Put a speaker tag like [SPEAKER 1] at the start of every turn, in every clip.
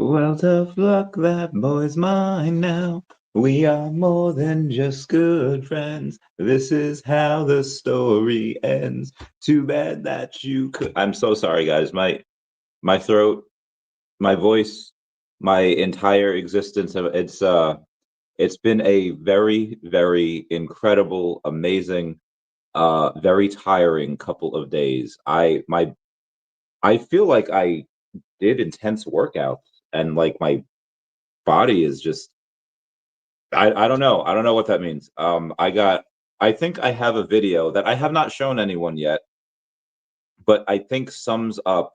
[SPEAKER 1] Well, tough luck, that boy's mine now. We are more than just good friends. This is how the story ends. Too bad that you could. I'm so sorry, guys. My throat, my voice, my entire existence. It's been a very, very incredible, amazing, very tiring couple of days. I feel like I did intense workouts and like my body is just I don't know. I don't know what that means. I think I have a video that I have not shown anyone yet, but I think sums up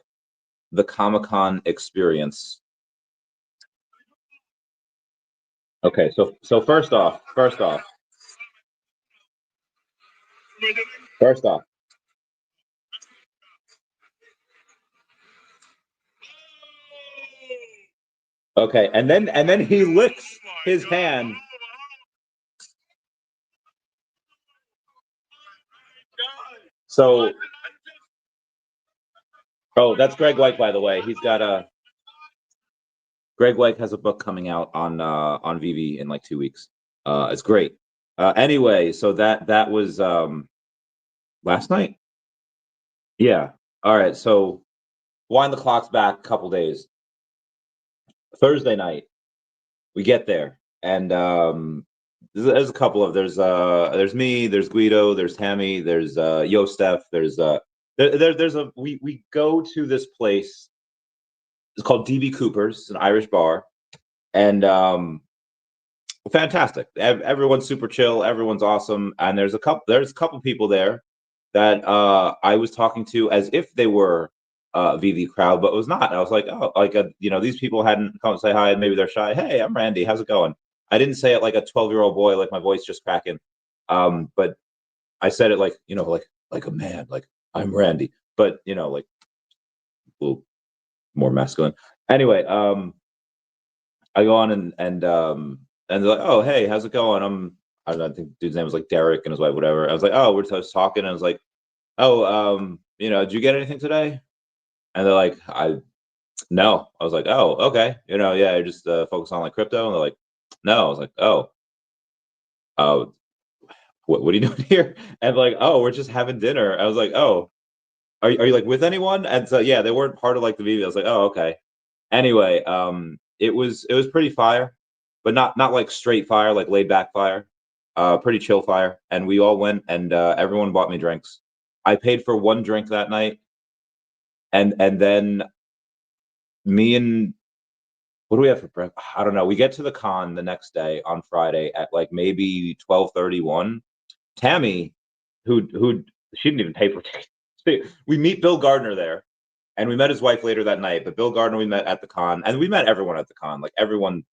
[SPEAKER 1] the Comic-Con experience. Okay, so first off. Okay, and then he licks his hand. So, oh, that's Greg White, by the way. He's got a Greg White has a book coming out on VeVe in like 2 weeks. It's great. Anyway, so that was last night. Yeah. All right. So wind the clocks back a couple days. Thursday night, we get there, and there's a couple of there's me, there's Guido, there's Tammy, there's Yo Steph, there's a we go to this place. It's called DB Cooper's. It's an Irish bar, and fantastic. Everyone's super chill. Everyone's awesome, and there's a couple people there that I was talking to as if they were VV crowd, but it was not. I was like, oh, like these people hadn't come to say hi, and maybe they're shy. Hey, I'm Randy. How's it going? I didn't say it like a 12-year-old boy, like my voice just cracking. But I said it like like a man, like I'm Randy, but like a little more masculine. Anyway, I go on and they're like, oh, hey, how's it going? I don't know, I think dude's name was like Derek and his wife, whatever. I was like, oh, we're just talking, and I was like, oh, did you get anything today? And they're like, no. I was like, oh, okay. Yeah, just focus on like crypto. And they're like, no. I was like, oh, uh, what are you doing here? And like, oh, we're just having dinner. I was like, oh, are you like with anyone? And so yeah, they weren't part of like the VV. I was like, oh, okay. Anyway, it was pretty fire, but not like straight fire, like laid back fire. Pretty chill fire. And we all went and everyone bought me drinks. I paid for one drink that night, and then me and what do we have for breakfast? I don't know. We get to the con the next day on Friday at like maybe 12:31. Tammy, who she didn't even pay for tickets. We meet Bill Gardner there, and we met his wife later that night. But Bill Gardner we met at the con, and we met everyone at the con. Like everyone,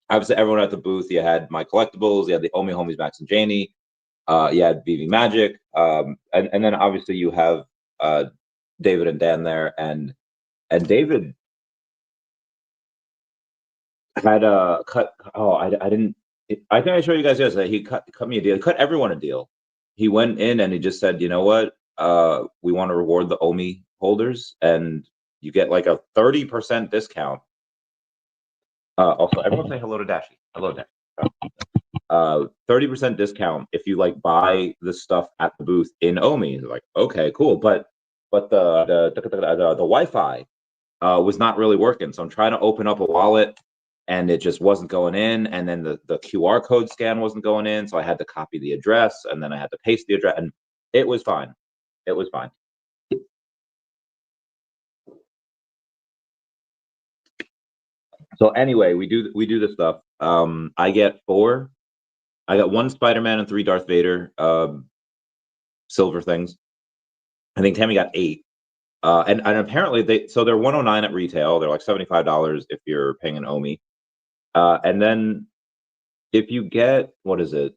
[SPEAKER 1] obviously everyone at the booth. You had my collectibles. You had the OMI homies Max and Janie. You had VeVe Magic, and then obviously you have David and Dan there, and David had cut. Oh, I didn't. I think I showed you guys yesterday. He cut me a deal. He cut everyone a deal. He went in and he just said, you know what? We want to reward the OMI holders, and you get like a 30% discount. Also, everyone say hello to Dashi. Hello, Dashi. 30% discount if you like buy the stuff at the booth in OMI. Like, okay, cool, but the Wi-Fi was not really working. So I'm trying to open up a wallet and it just wasn't going in. And then the QR code scan wasn't going in. So I had to copy the address and then I had to paste the address, and it was fine. It was fine. So anyway, we do this stuff. I get four. I got one Spider-Man and three Darth Vader silver things. I think Tammy got eight. And apparently they're 109 at retail. They're like $75 if you're paying an OMI. And then if you get, what is it?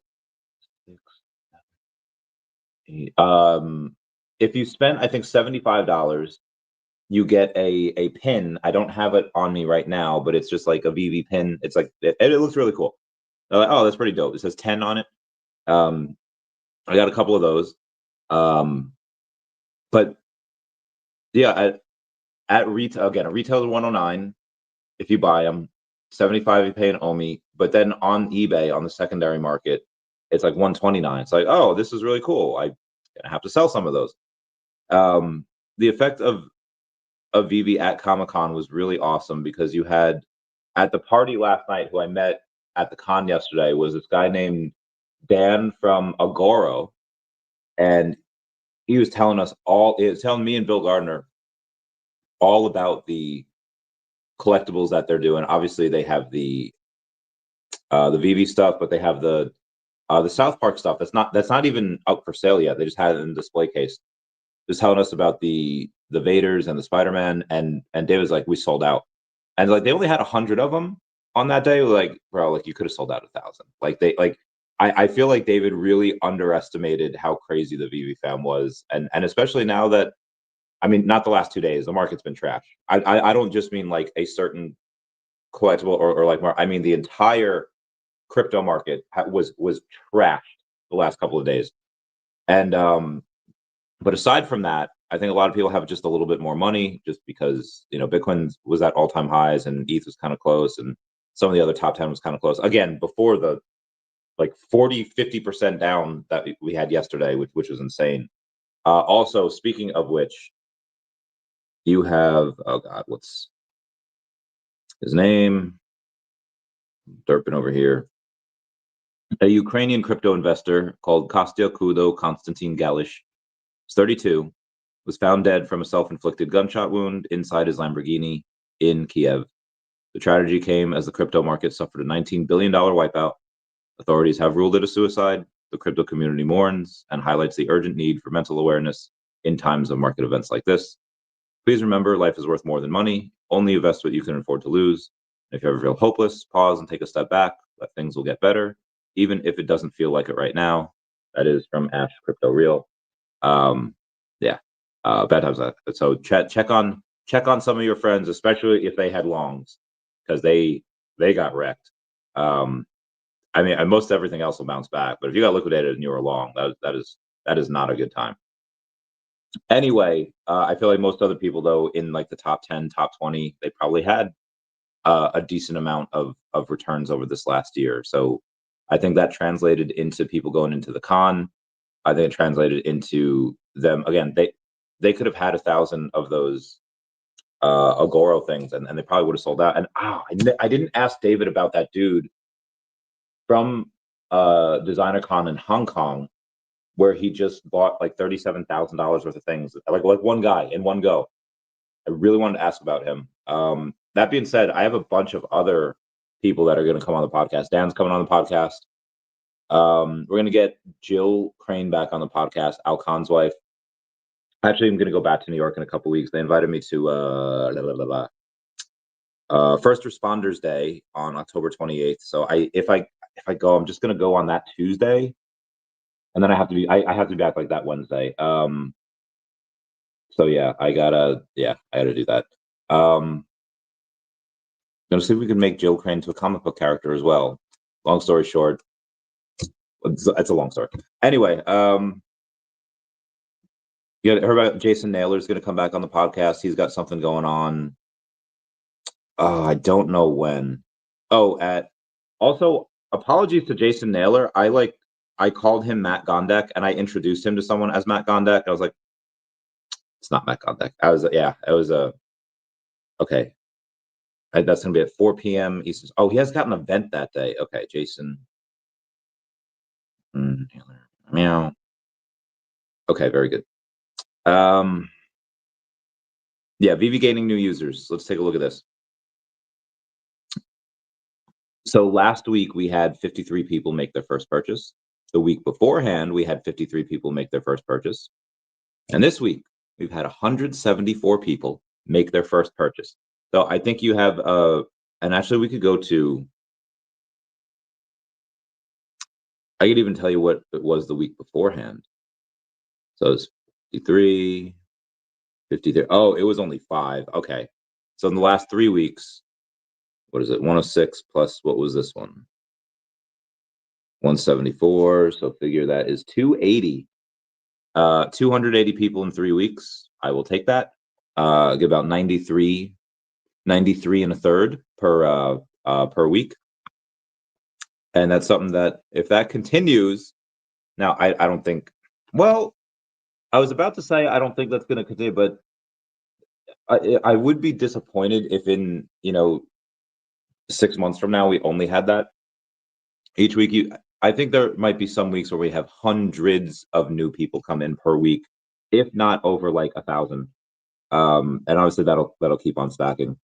[SPEAKER 1] If you spend, I think $75, you get a pin. I don't have it on me right now, but it's just like a VeVe pin. It's like it looks really cool. Like, oh, that's pretty dope. It says 10 on it. I got a couple of those. But yeah, at retail again, at retail is 109. if you buy them, 75 you pay an OMI, but then on eBay on the secondary market, it's like 129. It's like, oh, this is really cool. I'm gonna have to sell some of those. The effect of VeVe at Comic-Con was really awesome because you had at the party last night, who I met at the con yesterday, was this guy named Dan from Agoro, and he was telling me and Bill Gardner all about the collectibles that they're doing. Obviously, they have the VeVe stuff, but they have the South Park stuff. That's not even out for sale yet. They just had it in a display case. Just telling us about the Vaders and the Spider-Man, and David's like, we sold out, and like they only had 100 of them on that day. Like, bro, like you could have sold out 1,000. Like I feel like David really underestimated how crazy the VeVe fam was, and especially now that, I mean, not the last 2 days, the market's been trash. I don't just mean like a certain collectible or like more. I mean the entire crypto market was trashed the last couple of days, and but aside from that, I think a lot of people have just a little bit more money just because, you know, Bitcoin was at all-time highs and ETH was kind of close, and some of the other top 10 was kind of close. Again, before the like 40-50% down that we had yesterday, which was insane. Also, speaking of which, you have, oh God, what's his name? Derping over here. A Ukrainian crypto investor called Kostya Kudo Konstantin Galish, 32, was found dead from a self-inflicted gunshot wound inside his Lamborghini in Kiev. The tragedy came as the crypto market suffered a $19 billion wipeout. Authorities have ruled it a suicide. The crypto community mourns and highlights the urgent need for mental awareness in times of market events like this. Please remember, life is worth more than money. Only invest what you can afford to lose. If you ever feel hopeless, pause and take a step back. That things will get better, even if it doesn't feel like it right now. That is from Ash Crypto Real. Yeah, bad times. So check on some of your friends, especially if they had longs, because they got wrecked. I mean, and most everything else will bounce back, but if you got liquidated and you were long, that is not a good time. Anyway, I feel like most other people, though, in like the top 10, top 20, they probably had a decent amount of returns over this last year. So I think that translated into people going into the con. I think it translated into them again. They could have had 1,000 of those Agoro things, and they probably would have sold out. And I didn't ask David about that dude from Designer Con in Hong Kong, where he just bought like $37,000 worth of things, like one guy in one go. I really wanted to ask about him. That being said, I have a bunch of other people that are going to come on the podcast. Dan's coming on the podcast. We're going to get Jill Crane back on the podcast, Al Khan's wife. Actually, I'm going to go back to New York in a couple weeks. They invited me to First Responders Day on October 28th. So if I go, I'm just going to go on that Tuesday, and then I have to be back like that Wednesday. So yeah, I gotta do that. Gonna see if we can make Jill Crane to a comic book character as well. Long story short, it's a long story. Anyway, you heard about Jason Naylor's going to come back on the podcast. He's got something going on. I don't know when. Also, apologies to Jason Naylor. I called him Matt Gondek, and I introduced him to someone as Matt Gondek. I was like, it's not Matt Gondek. Okay. That's going to be at 4 p.m. Eastern. Oh, he has got an event that day. Okay, Jason. Meow. Okay, very good. Yeah, VeVe gaining new users. Let's take a look at this. So last week we had 53 people make their first purchase. The week beforehand, we had 53 people make their first purchase. And this week, we've had 174 people make their first purchase. So I think you have, and actually we could go to, I could even tell you what it was the week beforehand. So it's 53, 53. Oh, it was only 5. Okay. So in the last 3 weeks, what is it? 106 plus, what was this one? 174. So figure that is 280. 280 people in 3 weeks. I will take that. Get about 93 93 and a third per week. And that's something that if that continues, now I don't think, well, I was about to say I don't think that's going to continue, but I would be disappointed if in 6 months from now we only had that each week. I think there might be some weeks where we have hundreds of new people come in per week, if not over like 1,000. And obviously that'll keep on stacking.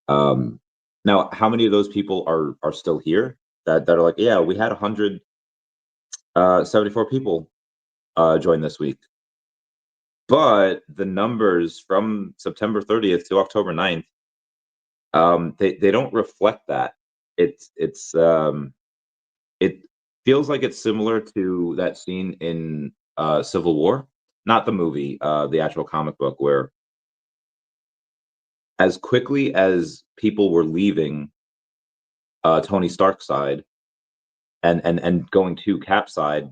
[SPEAKER 1] Now, how many of those people are still here that are like, yeah, we had 174 people join this week, but the numbers from September 30th to October 9th, they don't reflect that. It feels like it's similar to that scene in Civil War, not the movie, the actual comic book, where as quickly as people were leaving Tony Stark's side and going to Cap's side,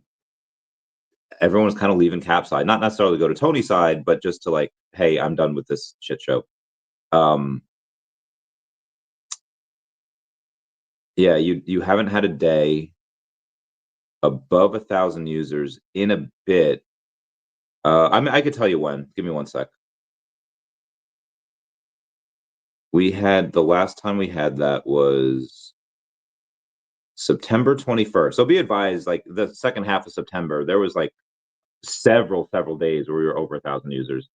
[SPEAKER 1] everyone was kind of leaving Cap's side, not necessarily go to Tony's side, but just to like, hey, I'm done with this shit show. Yeah, you haven't had a day above 1,000 users in a bit. I mean, I could tell you when. Give me one sec. The last time we had that was September 21st. So be advised, like the second half of September, there was like several days where we were over 1,000 users.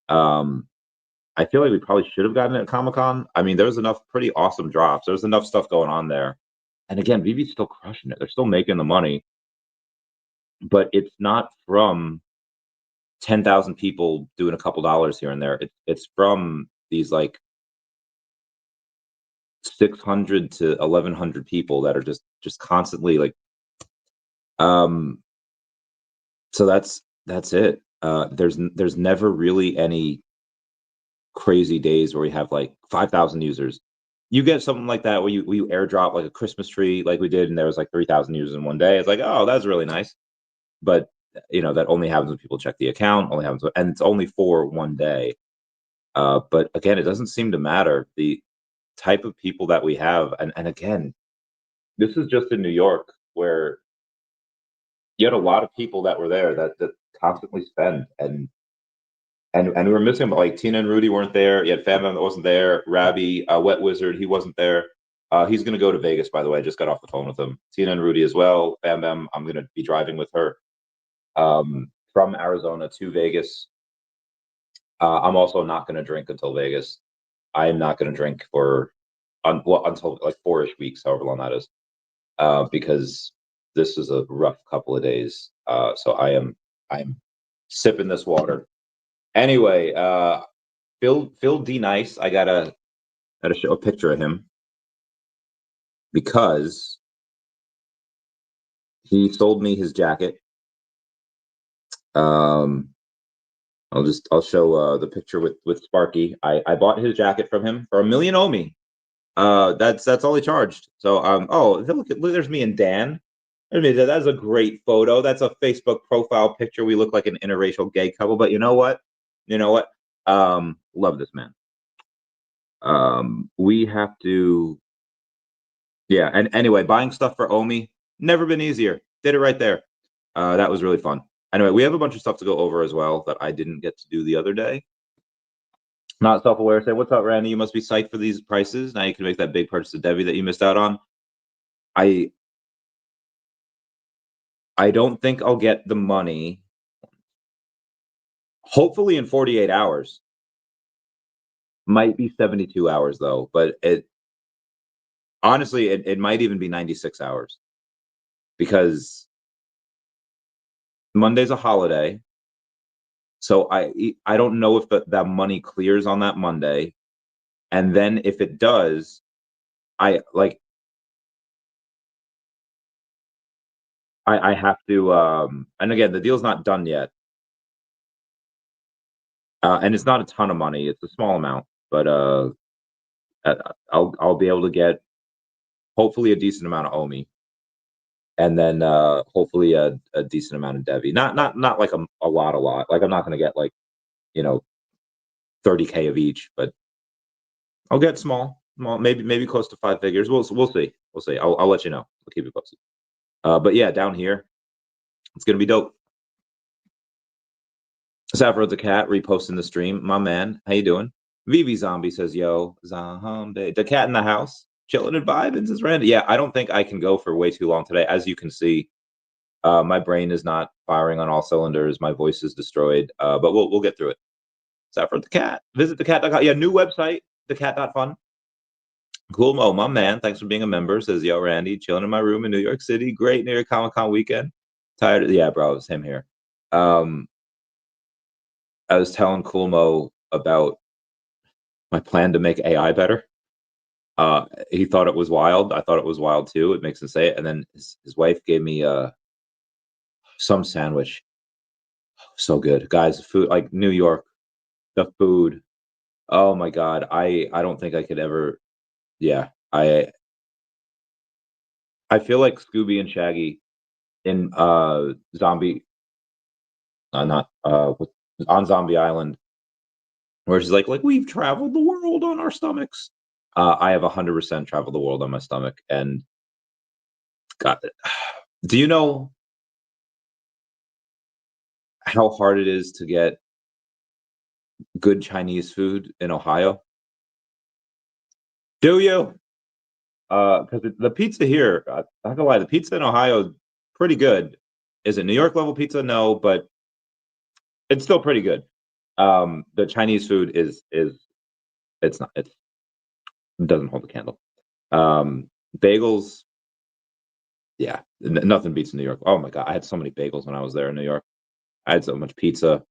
[SPEAKER 1] I feel like we probably should have gotten it at Comic-Con. I mean, there was enough pretty awesome drops. There was enough stuff going on there. And again, VeVe's still crushing it. They're still making the money, but it's not from 10,000 people doing a couple dollars here and there. It's from these like 600 to 1,100 people that are just constantly like, so that's it. There's never really any crazy days where we have like 5,000 users. You get something like that where you airdrop like a Christmas tree like we did, and there was like 3,000 users in one day. It's like, oh, that's really nice. But that only happens when people check the account, and it's only for one day. But again, it doesn't seem to matter the type of people that we have. And again, this is just in New York, where you had a lot of people that were there that constantly spend, and we were missing them. Like Tina and Rudy weren't there. You had Fam that wasn't there. Rabby, Wet Wizard, he wasn't there. He's going to go to Vegas, by the way. I just got off the phone with him. Tina and Rudy as well. Fam, I'm going to be driving with her from Arizona to Vegas. I'm also not going to drink until Vegas. I am not going to drink until like 4-ish weeks, however long that is, because this is a rough couple of days. So I'm sipping this water. Anyway, Phil D Nice, I gotta show a picture of him because he sold me his jacket. I'll show the picture with Sparky. I bought his jacket from him for 1 million OMI. That's all he charged. So look, there's me and Dan. That's a great photo. That's a Facebook profile picture. We look like an interracial gay couple. But you know what? Love this man. We have to. Yeah. And anyway, buying stuff for OMI never been easier. Did it right there. That was really fun. Anyway, we have a bunch of stuff to go over as well that I didn't get to do the other day. Not self-aware. Say, what's up, Randy? You must be psyched for these prices. Now you can make that big purchase of DEVVE that you missed out on. I don't think I'll get the money. Hopefully in 48 hours. Might be 72 hours though, but honestly, it might even be 96 hours because Monday's a holiday. So I don't know if that money clears on that Monday. And then if it does, I have to, and again, the deal's not done yet. And it's not a ton of money. It's a small amount, but I'll be able to get hopefully a decent amount of OMI, and then hopefully a decent amount of DEVVE. Not like a lot. Like I'm not going to get like 30K of each, but I'll get small, maybe close to 5 figures. We'll see. We'll see. I'll let you know. I'll keep you posted. But yeah, down here, it's gonna be dope. Saffron's the cat reposting the stream. My man, how you doing? VeVe Zombie says, "Yo, zombie, the cat in the house, chilling and vibing." Says Randy. Yeah, I don't think I can go for way too long today. As you can see, my brain is not firing on all cylinders. My voice is destroyed. But we'll get through it. Saffron the cat. Visit daCat.com. Yeah, new website, daCat.fun. Cool Mo, my man. Thanks for being a member. Says, "Yo, Randy, chilling in my room in New York City. Great New York Comic Con weekend. Tired. Yeah, bro, it's him here. I was telling Cool Mo about my plan to make AI better. He thought it was wild. I thought it was wild too. It makes him say it. And then his wife gave me some sandwich. So good, guys. Food like New York, the food. Oh my god. I don't think I could ever. Yeah, I feel like Scooby and Shaggy in Zombie, not on Zombie Island, where she's like we've traveled the world on our stomachs. I have 100% traveled the world on my stomach, and God, do you know how hard it is to get good Chinese food in Ohio? Do you? Because the pizza here, not gonna lie, the pizza in Ohio is pretty good. Is it New York level pizza? No, but it's still pretty good. The Chinese food is it's not it doesn't hold a candle. Bagels, yeah, nothing beats New York. Oh my god, I had so many bagels when I was there in New York. I had so much pizza.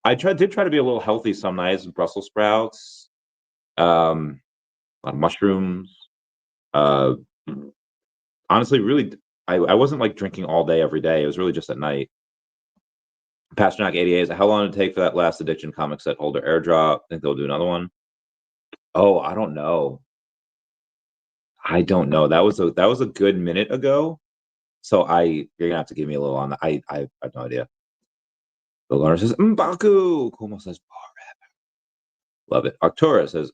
[SPEAKER 1] Did try to be a little healthy some nights. Brussels sprouts, a lot of mushrooms. Uh, Honestly, really, I wasn't like drinking all day every day. It was really just at night. Pasternak 88 is how long did it take for that last addiction comic set holder airdrop? Think they'll do another one? Oh, I don't know. I don't know. That was a good minute ago. So you're gonna have to give me a little on that. I have no idea. The learner says Mbaku. Kumo says love it. Arctura says,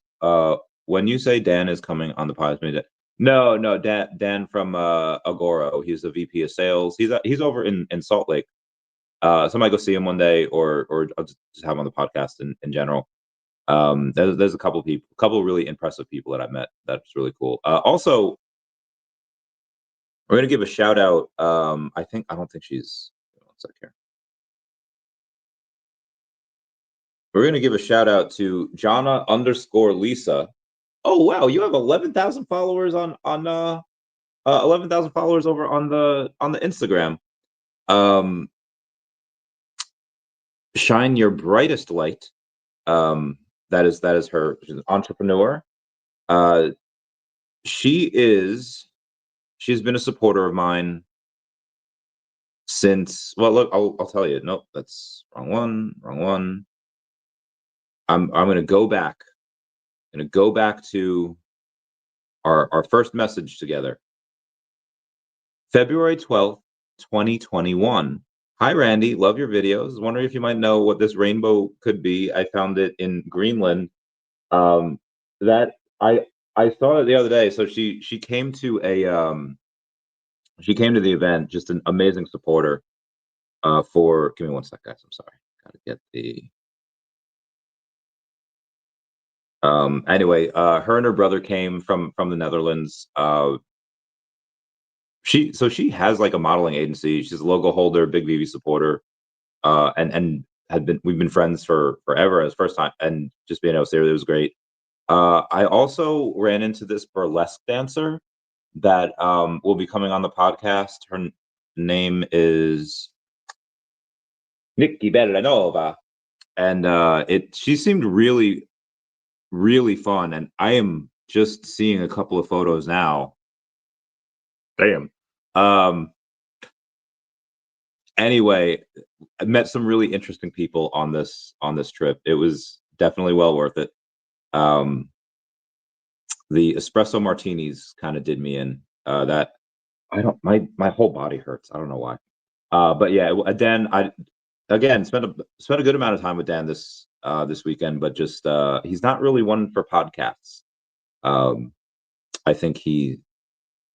[SPEAKER 1] when you say Dan is coming on the podcast, no, Dan from Agoro. He's the VP of sales. He's over in Salt Lake. Somebody go see him one day, or I'll just have him on the podcast in general. There's a couple really impressive people that I've met. That's really cool. Also, we're gonna give a shout out. I don't think she's. One sec here. We're gonna give a shout out to Jana_Lisa. Oh wow, you have 11,000 followers on 11,000 followers over on the Instagram. Shine your brightest light. That is her. She's an entrepreneur. She's been a supporter of mine since. Well, look, I'll tell you. Nope, that's wrong one. I'm gonna go back. To our first message together. February 12th, 2021. Hi, Randy. Love your videos. Wondering if you might know what this rainbow could be. I found it in Greenland. That I saw it the other day. So she came to the event. Just an amazing supporter. Give me one sec, guys. I'm sorry. Gotta get the. Anyway, her and her brother came from the Netherlands. She has like a modeling agency. She's a logo holder, big VeVe supporter, and we've been friends for forever. As first time, and just being able to see her, it was great. I also ran into this burlesque dancer that will be coming on the podcast. Her name is Nikki Bellanova, and she seemed really, really fun. And I am just seeing a couple of photos now. Damn. Anyway, I met some really interesting people on this trip. It was definitely well worth it. The espresso martinis kind of did me in. That I don't my whole body hurts. I don't know why. But yeah, Dan, I again spent a good amount of time with Dan this this weekend, but just he's not really one for podcasts. I think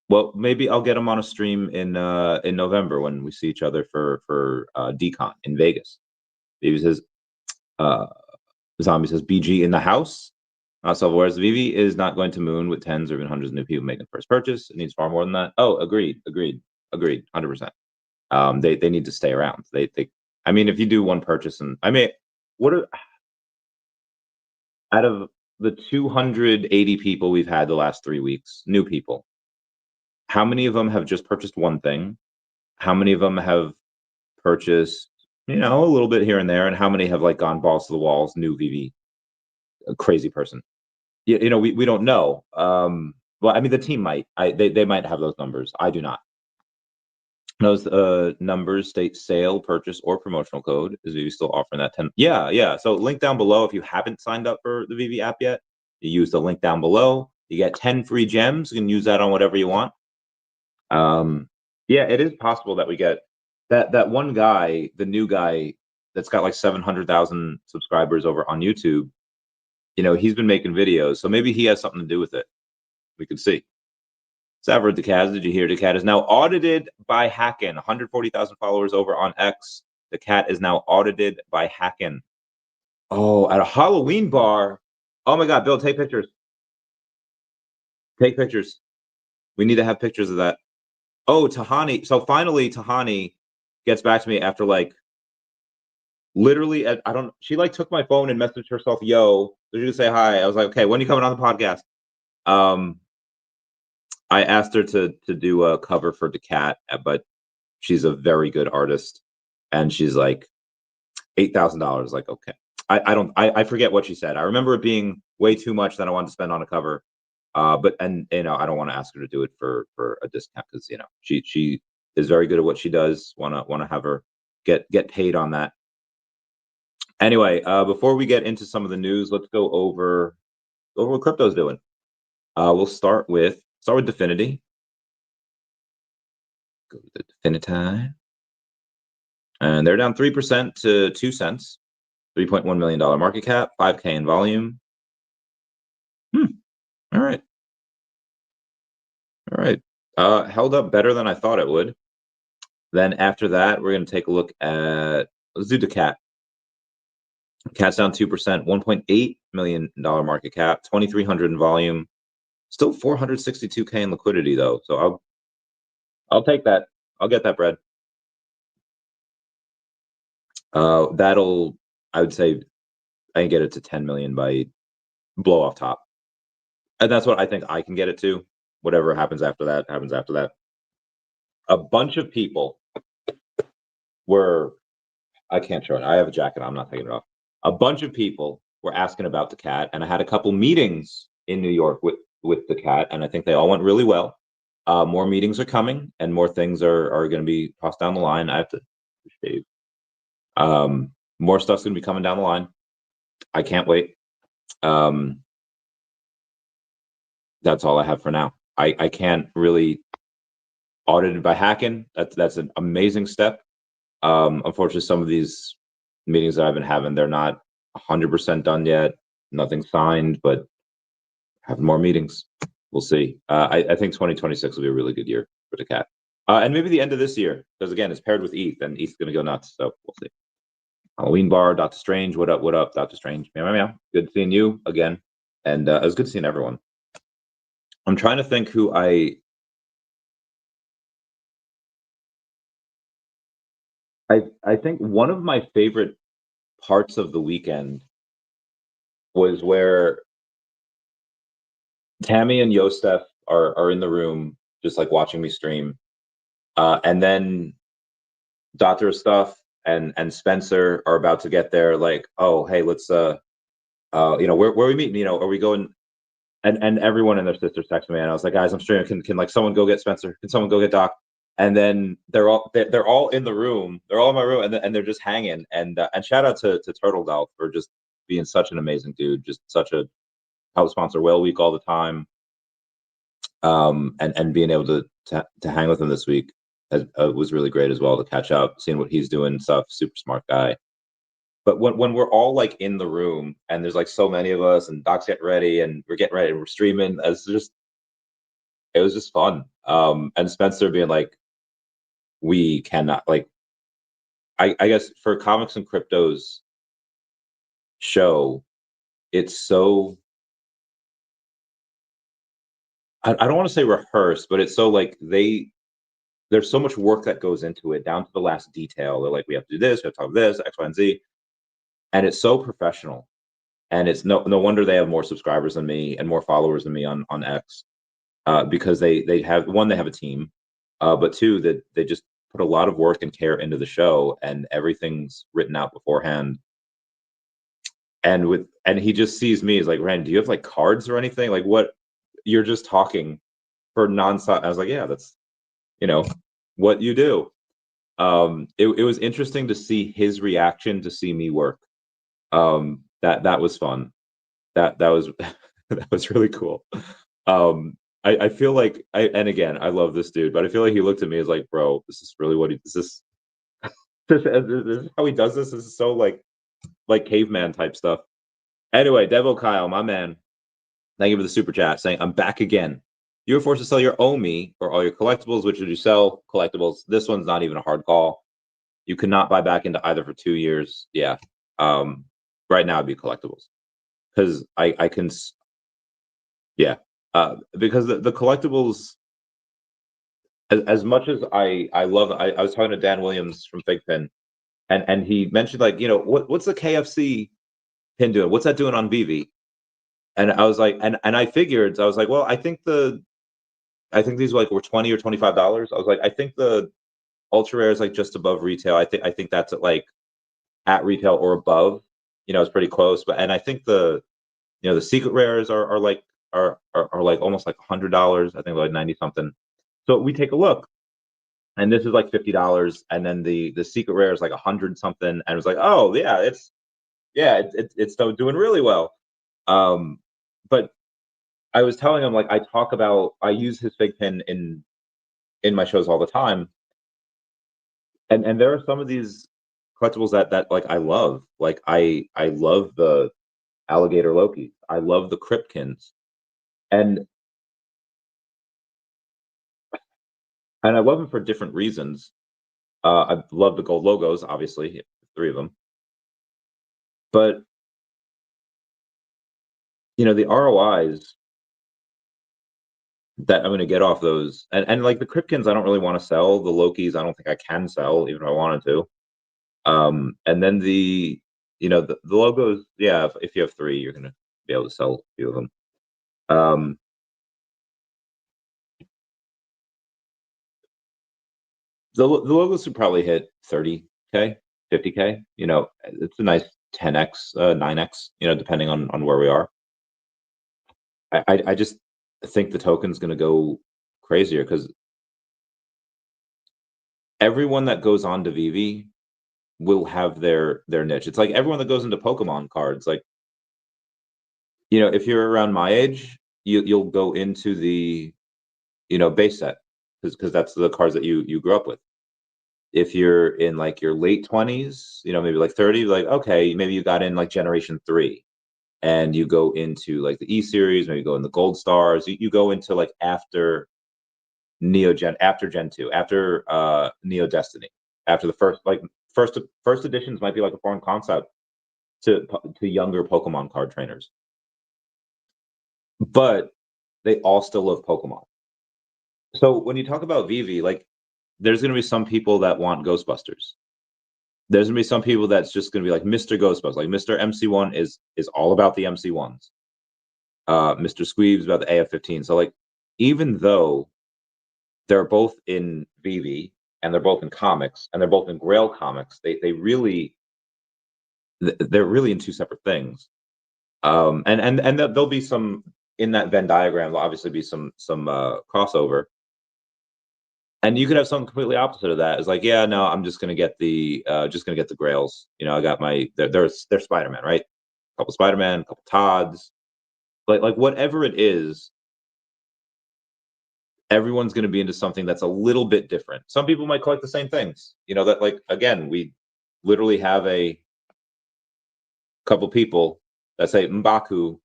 [SPEAKER 1] well, maybe I'll get him on a stream in November when we see each other for DCon in Vegas. Maybe says Zombie says BG in the house. Whereas VeVe is not going to moon with tens or even hundreds of new people making first purchase. It needs far more than that. Oh, agreed, 100%. They need to stay around. I mean, if you do one purchase, and I mean, out of the 280 people we've had the last 3 weeks, new people, how many of them have just purchased one thing? How many of them have purchased, a little bit here and there, and how many have like gone balls to the walls, new VeVe, a crazy person? We don't know. Well, I mean, the team might. They might have those numbers. I do not. Those numbers state sale, purchase, or promotional code. Is VeVe still offering that 10? Yeah. So link down below if you haven't signed up for the VeVe app yet. You use the link down below. You get 10 free gems. You can use that on whatever you want. Yeah, it is possible that we get that one guy, the new guy that's got like 700,000 subscribers over on YouTube. He's been making videos, so maybe he has something to do with it. We could see. Savra DeCat, did you hear? DeCat is now audited by Hackin. 140,000 followers over on X. DeCat is now audited by Hackin. Oh, at a Halloween bar. Oh my God, Bill, take pictures. Take pictures. We need to have pictures of that. Oh, Tahani. So finally, Tahani gets back to me after like literally, she like took my phone and messaged herself, yo, did you say hi? I was like, okay, when are you coming on the podcast? I asked her to do a cover for DeCat, but she's a very good artist, and she's like $8,000. Like, okay, I forget what she said. I remember it being way too much that I wanted to spend on a cover, but I don't want to ask her to do it for a discount because she is very good at what she does. Want to have her get paid on that. Anyway, before we get into some of the news, let's go over what crypto's doing. We'll start with Definity. Go to Definity. And they're down 3% to 2 cents. $3.1 million market cap, 5K in volume. All right. Held up better than I thought it would. Then after that, we're going to take a look at, let's do DeCat. Cat's down 2%, $1.8 million market cap, 2,300 in volume, still 462K in liquidity though. So I'll take that. I'll get that bread. I would say I can get it to 10 million by blow off top. And that's what I think I can get it to. Whatever happens after that, happens after that. A bunch of people I can't show it. I have a jacket. I'm not taking it off. A bunch of people were asking about DeCat, and I had a couple meetings in New York with DeCat, and I think they all went really well. More meetings are coming, and more things are going to be tossed down the line. I have to shave. More stuff's going to be coming down the line. I can't wait. That's all I have for now. I can't really audited by Hackin. That's an amazing step. Unfortunately, some of these meetings that I've been having, they're not 100% done yet. Nothing signed, but have more meetings. We'll see. I think 2026 will be a really good year for DeCat. And maybe the end of this year, because again, it's paired with ETH, and ETH's going to go nuts. So we'll see. Halloween bar, Dr. Strange. What up, Dr. Strange? Meow, meow, meow. Good seeing you again. And it was good seeing everyone. I'm trying to think who I think one of my favorite parts of the weekend was where Tammy and Yostef are in the room just like watching me stream. And then Dr. Stuff and Spencer are about to get there, like, oh, hey, let's where we meeting, are we going? And everyone and their sisters texted me, and I was like, guys, I'm streaming. Can like someone go get Spencer? Can someone go get Doc? And then they're all in the room. They're all in my room, and they're just hanging. And shout out to Turtle Golf for just being such an amazing dude, just such a help sponsor Whale Week all the time. And being able to hang with him this week was really great as well, to catch up, seeing what he's doing and stuff. Super smart guy. But when we're all like in the room and there's like so many of us and Doc's getting ready and we're getting ready and we're streaming, it was just fun. And Spencer being like, we cannot like I guess for comics and cryptos show, it's so I don't want to say rehearsed, but it's so like there's so much work that goes into it down to the last detail. They're like, we have to do this, we have to talk this, X, Y, and Z. And it's so professional. And it's no wonder they have more subscribers than me and more followers than me on X. Because they have one, they have a team, but two, that they just put a lot of work and care into the show and everything's written out beforehand. And he just sees me as like, Ren, do you have like cards or anything? Like what you're just talking for nonstop. I was like, yeah, that's what you do. It was interesting to see his reaction to see me work. That was fun. That was that was really cool. I feel like and again, I love this dude, but I feel like he looked at me as like, bro, this is really what this is how he does this. This is so like caveman type stuff. Anyway, Devo Kyle, my man, thank you for the super chat saying, I'm back again. You were forced to sell your OMI or all your collectibles. Which would you sell? Collectibles. This one's not even a hard call. You cannot buy back into either for 2 years. Yeah. Right now it'd be collectibles. Because I can yeah. Because the collectibles, as much as I love I was talking to Dan Williams from Figpin, and he mentioned like, what's the KFC pin doing? What's that doing on VeVe? And I was like, and I figured, I was like, well, I think these like were $20 or $25. I was like, I think the ultra rare is like just above retail. I think that's at retail or above. It's pretty close. But and I think the secret rares are like almost like $100. I think like 90 something. So we take a look, and this is like $50, and then the secret rare is like 100 something, and it was like, oh yeah, it's still doing really well. But I was telling him like I use his fig pin in my shows all the time, and there are some of these collectibles that like I love. Like I love the alligator Loki. I love the Cryptkins, and I love them for different reasons. I love the gold logos, obviously, 3 of them. But the ROIs that I'm going to get off those, and like the Cryptkins, I don't really want to sell. The Lokis, I don't think I can sell, even if I wanted to. And then the logos, yeah, if you have 3, you're going to be able to sell a few of them. The logos would probably hit 30K, 50K. It's a nice 10x, 9x. Depending on where we are. I just think the token's going to go crazier because everyone that goes on to VeVe will have their niche. It's like everyone that goes into Pokemon cards. Like, if you're around my age, you'll go into the base set because that's the cards that you grew up with. If you're in like your late 20s, maybe like 30, like okay, maybe you got in like generation 3 and you go into like the E series, maybe you go in the gold stars, you go into like after after Gen 2, after Neo Destiny, after the first editions might be like a foreign concept to younger Pokemon card trainers. But they all still love Pokemon. So when you talk about VeVe, like there's going to be some people that want Ghostbusters. There's going to be some people that's just going to be like Mr. Ghostbusters. Like Mr. MC1 is all about the MC1s. Mr. Squeeb's about the AF-15. So like even though they're both in VeVe and they're both in comics and they're both in Grail comics, they're really in 2 separate things. And there'll be some in that Venn diagram. There'll obviously be some crossover. And you could have something completely opposite of that. It's like, yeah, no, I'm just gonna get the Grails. I got they're Spider-Man, right? A couple Spider-Man, a couple Todds, like whatever it is. Everyone's going to be into something that's a little bit different. Some people might collect the same things. That like again, we literally have a couple people that say M'Baku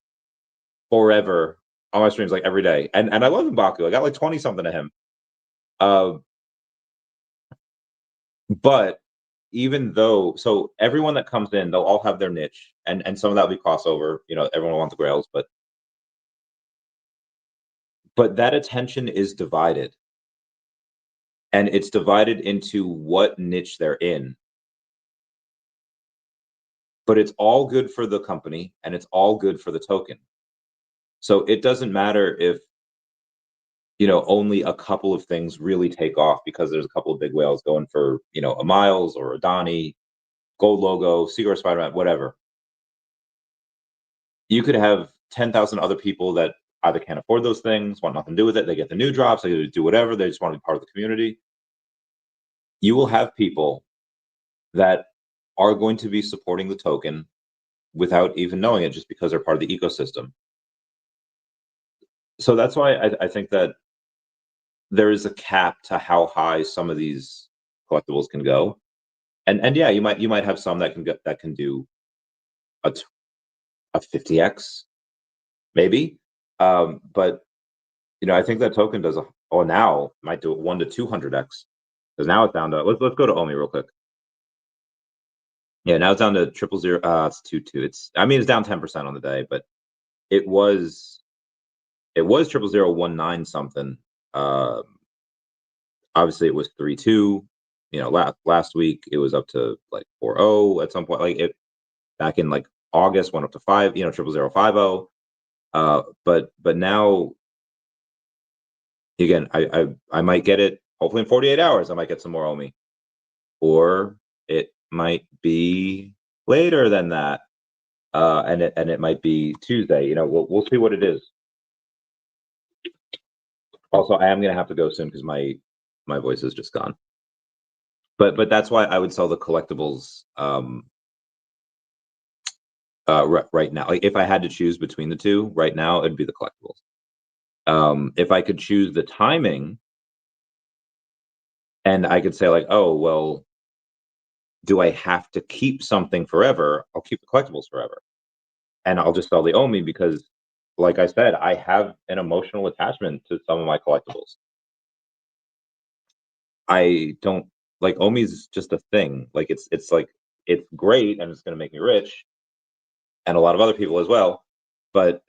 [SPEAKER 1] forever on my streams like every day, and I love M'Baku. I got like 20 something of him. But even though, so everyone that comes in, they'll all have their niche, and some of that will be crossover. You know, everyone will want the grails, but that attention is divided, and it's divided into what niche they're in. But it's all good for the company, and it's all good for the token. So it doesn't matter if, you know, only a couple of things really take off because there's a couple of big whales going for, you know, a Miles or a Donnie, gold logo, Secret Spider-Man, whatever. You could have 10,000 other people that either can't afford those things, want nothing to do with it. They get the new drops, they do whatever. They just want to be part of the community. You will have people that are going to be supporting the token without even knowing it, just because they're part of the ecosystem. So that's why I think that there is a cap to how high some of these collectibles can go. And yeah, you might have some that can do a 50x maybe. But you know, I think that token does now might do it 1 to 200x, because now it's down to, let's go to OMI real quick. Yeah, now it's down to 000. It's 22. I mean, it's down 10% on the day, but it was 00019 something. Obviously it was 32. You know, last week it was up to like 40 at some point. Like it back in like August went up to 5. You know, 00050. But now again, I might get it. Hopefully in 48 hours, I might get some more OMI, or it might be later than that, and it might be Tuesday. You know, we'll see what it is. Also, I am gonna have to go soon because my voice is just gone. But that's why I would sell the collectibles right now. Like if I had to choose between the two right now, it'd be the collectibles. If I could choose the timing, and I could say like, oh well, do I have to keep something forever? I'll keep the collectibles forever, and I'll just sell the OMI because, like I said, I have an emotional attachment to some of my collectibles. I don't like OMI's just a thing. Like it's like it's great and it's going to make me rich, and a lot of other people as well. But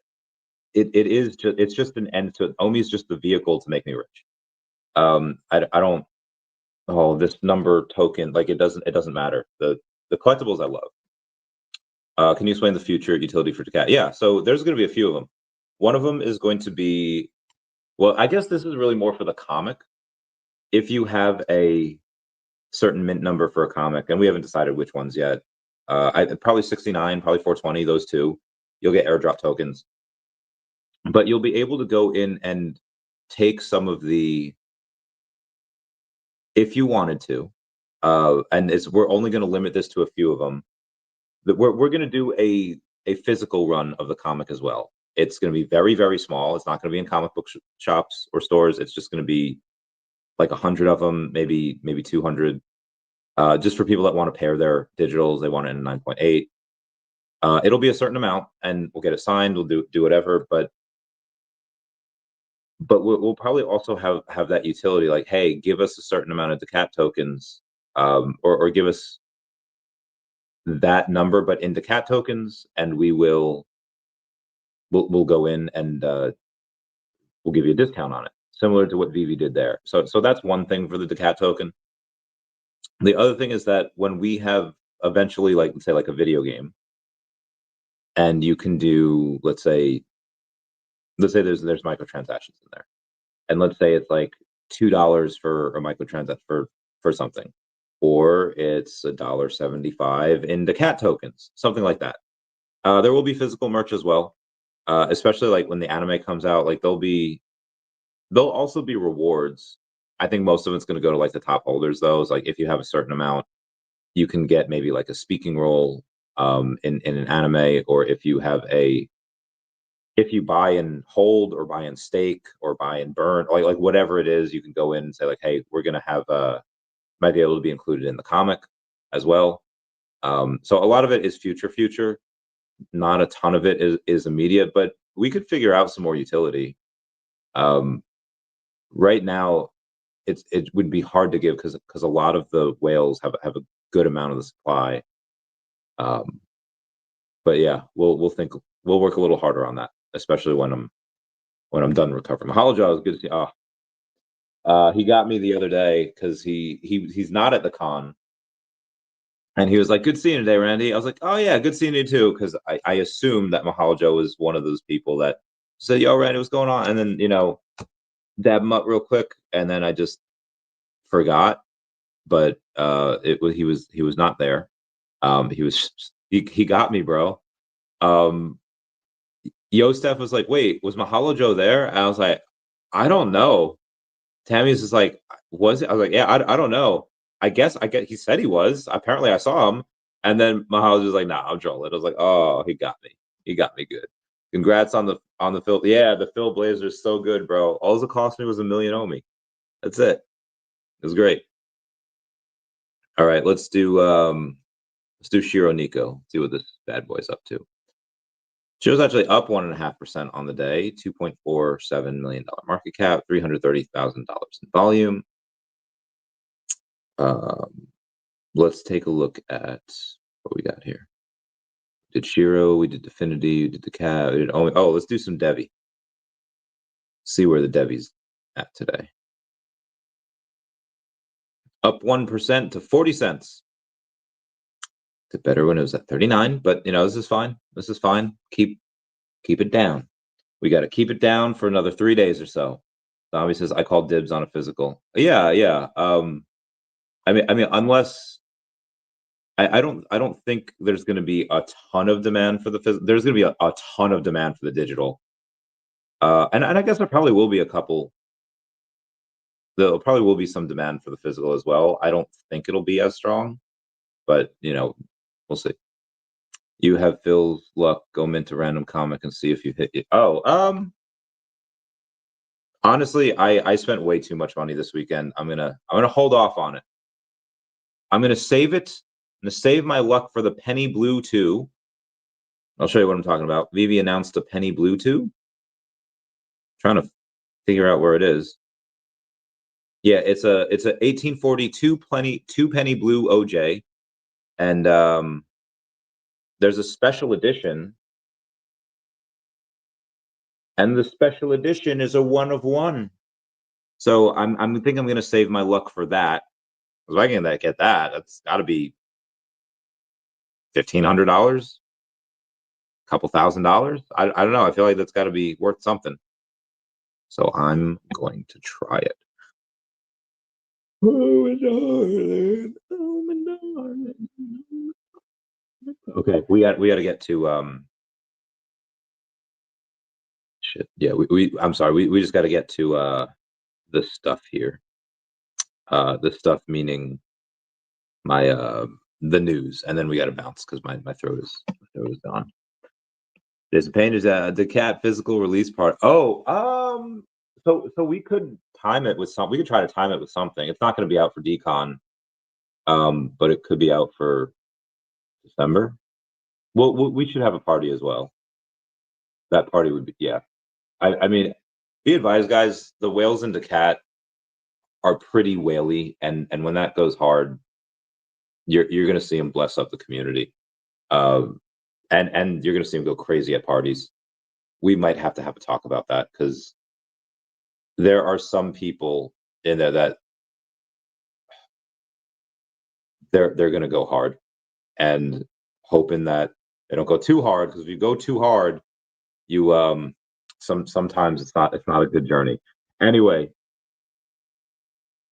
[SPEAKER 1] it's just an end to it. OMI is just the vehicle to make me rich. I don't. Oh, this number token, like it doesn't matter. The collectibles I love. Can you explain the future utility for daCat? Yeah, so there's going to be a few of them. One of them is going to be, well, I guess this is really more for the comic. If you have a certain mint number for a comic, and we haven't decided which ones yet, probably 69, probably 420, those two, you'll get airdrop tokens. But you'll be able to go in and take some of the, if you wanted to, and we're only going to limit this to a few of them. We're going to do a physical run of the comic as well. It's going to be very, very small. It's not going to be in comic book shops or stores. It's just going to be like 100 of them, maybe 200, just for people that want to pair their digitals. They want it in 9.8. It'll be a certain amount, and we'll get it signed. We'll do whatever, but we'll probably also have that utility, like, hey, give us a certain amount of daCat tokens, or give us that number, but in daCat tokens, and we'll go in and we'll give you a discount on it, similar to what VeVe did there. So that's one thing for the daCat token. The other thing is that when we have eventually, like, let's say like a video game, and you can do, let's say there's microtransactions in there, and let's say it's like $2 for a microtransaction for something, or it's $1.75 in daCat tokens, something like that. There will be physical merch as well, especially like when the anime comes out. Like there'll also be rewards. I think most of it's going to go to like the top holders, though. It's like if you have a certain amount, you can get maybe like a speaking role in an anime, or if you buy and hold, or buy and stake, or buy and burn, like whatever it is, you can go in and say like, hey, we're going to have might be able to be included in the comic as well. So a lot of it is future. not a ton of it is immediate, but we could figure out some more utility. Right now, it would be hard to give because a lot of the whales have a good amount of the supply. But yeah, we'll work a little harder on that, especially when I'm done recovering. Mahalo Joe, was good to see. He got me the other day because he's not at the con, and he was like, "Good seeing you today, Randy." I was like, "Oh yeah, good seeing you too," because I assumed that Mahalo Joe was one of those people that said, "Yo, Randy, what's going on?" And then dab him up real quick, and then I just forgot. But he was not there. He got me, bro. Yo Steph was like, "Wait, was Mahalo Joe there?" And I was like, "I don't know." Tammy's just like, "Was it?" I was like, "Yeah, I don't know. I guess he said he was. Apparently I saw him." And then Mahalo was like, "Nah, I'm trolling." I was like, "Oh, he got me. He got me good. Congrats on the Phil. Yeah, the Phil Blazer's so good, bro. All it cost me was $1 million OMI. That's it. It was great." All right, let's do SHIRO Nico. See what this bad boy's up to. SHIRO's actually up 1.5% on the day, $2.47 million market cap, $330,000 in volume. Let's take a look at what we got here. Did SHIRO, we did DEFINITY, we did daCat, we did OMI. Oh, let's do some DEVVE. See where the DEVVE's at today. Up 1% to 40 cents. It's better when it was at 39, but this is fine. This is fine. Keep it down. We got to keep it down for another 3 days or so. Zombie says, "I call dibs on a physical." Yeah. I mean, unless I don't think there's going to be a ton of demand for the physical. There's going to be a ton of demand for the digital. And I guess there probably will be a couple. There probably will be some demand for the physical as well. I don't think it'll be as strong, but we'll see. You have Phil's luck. Go mint a random comic and see if you hit it. Oh, honestly, I spent way too much money this weekend. I'm gonna hold off on it. I'm gonna save it. I'm gonna save my luck for the Penny Blue 2. I'll show you what I'm talking about. VeVe announced a Penny Blue 2. Trying to figure out where it is. Yeah, it's a 1842 2 penny blue OJ, and there's a special edition, and the special edition is a 1 of 1. So I'm thinking I'm gonna save my luck for that. If I can get that, that's got to be $1,500, a couple $1,000. I don't know. I feel like that's got to be worth something. So I'm going to try it. Oh, my darling. Oh, my darling. Okay, we got to get to shit. Yeah, I'm sorry. We just got to get to this stuff here. This stuff meaning my the news, and then we got to bounce because my throat is gone. There's a pain. Is the cat physical release part. Oh, so we could time it with some. We could try to time it with something. It's not going to be out for decon, but it could be out for December. Well, we should have a party as well. That party would be, yeah. I mean, be advised, guys. The whales in daCat are pretty whaley, and when that goes hard, you're going to see them bless up the community, and you're going to see them go crazy at parties. We might have to have a talk about that because there are some people in there that they're going to go hard, and hoping that they don't go too hard, because if you go too hard, you sometimes it's not a good journey. Anyway,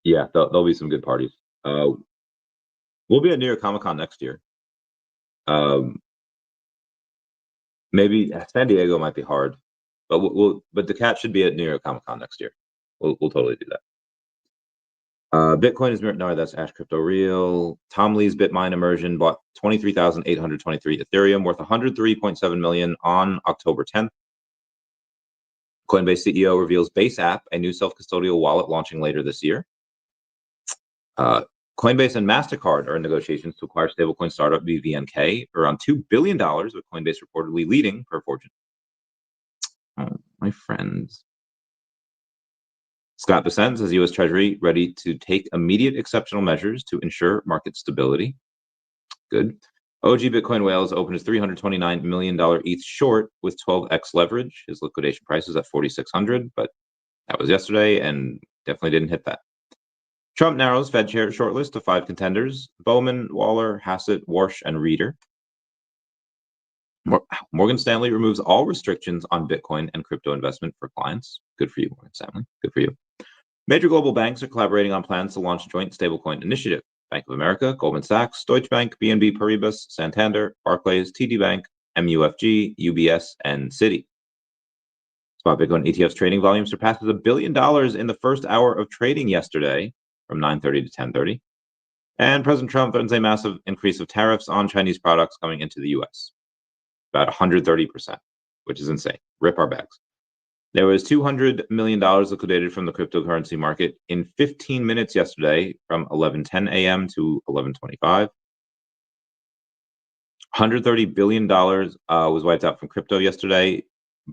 [SPEAKER 1] yeah, there'll be some good parties. We'll be at New York Comic Con next year. Maybe San Diego might be hard, but but daCat should be at New York Comic Con next year. We'll totally do that. Bitcoin is no, that's Ash Crypto Real. Tom Lee's Bitmine Immersion bought 23,823 Ethereum, worth 103.7 million on October 10th. Coinbase CEO reveals Base App, a new self-custodial wallet launching later this year. Coinbase and MasterCard are in negotiations to acquire stablecoin startup VeVe for around $2 billion, with Coinbase reportedly leading per Fortune. Oh, my friends. Scott Bessent says U.S. Treasury ready to take immediate exceptional measures to ensure market stability. Good. OG Bitcoin whales opened his $329 million ETH short with 12x leverage. His liquidation price is at 4,600, but that was yesterday and definitely didn't hit that. Trump narrows Fed chair shortlist to 5 contenders: Bowman, Waller, Hassett, Warsh, and Reeder. Morgan Stanley removes all restrictions on Bitcoin and crypto investment for clients. Good for you, Morgan Stanley. Good for you. Major global banks are collaborating on plans to launch a joint stablecoin initiative. Bank of America, Goldman Sachs, Deutsche Bank, BNP Paribas, Santander, Barclays, TD Bank, MUFG, UBS, and Citi. Spot Bitcoin ETFs trading volume surpasses $1 billion in the first hour of trading yesterday from 9:30 to 10:30. And President Trump threatens a massive increase of tariffs on Chinese products coming into the U.S. About 130%, which is insane. Rip our bags. There was $200 million liquidated from the cryptocurrency market in 15 minutes yesterday from 11:10 a.m. to 11:25. $130 billion was wiped out from crypto yesterday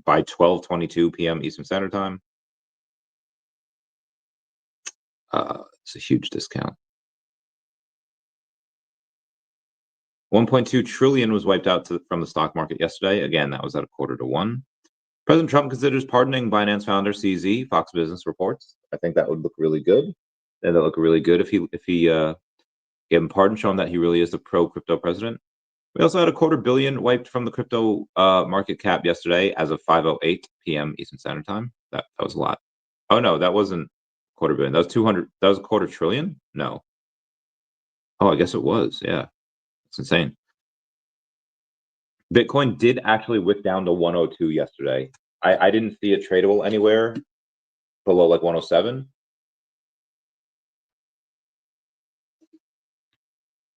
[SPEAKER 1] by 12:22 p.m. Eastern Standard Time. It's a huge discount. 1.2 trillion was wiped out from the stock market yesterday. Again, that was at 1:45. President Trump considers pardoning Binance founder CZ. Fox Business reports. I think that would look really good. That would look really good if he gave him pardon, showing that he really is the pro-crypto president. We also had $250 million wiped from the crypto market cap yesterday as of 5:08 p.m. Eastern Standard Time. That was a lot. Oh no, that wasn't $250 million. That was 200. That was $250 trillion. No. Oh, I guess it was. Yeah, it's insane. Bitcoin did actually wick down to 102 yesterday. I didn't see it tradable anywhere below like 107.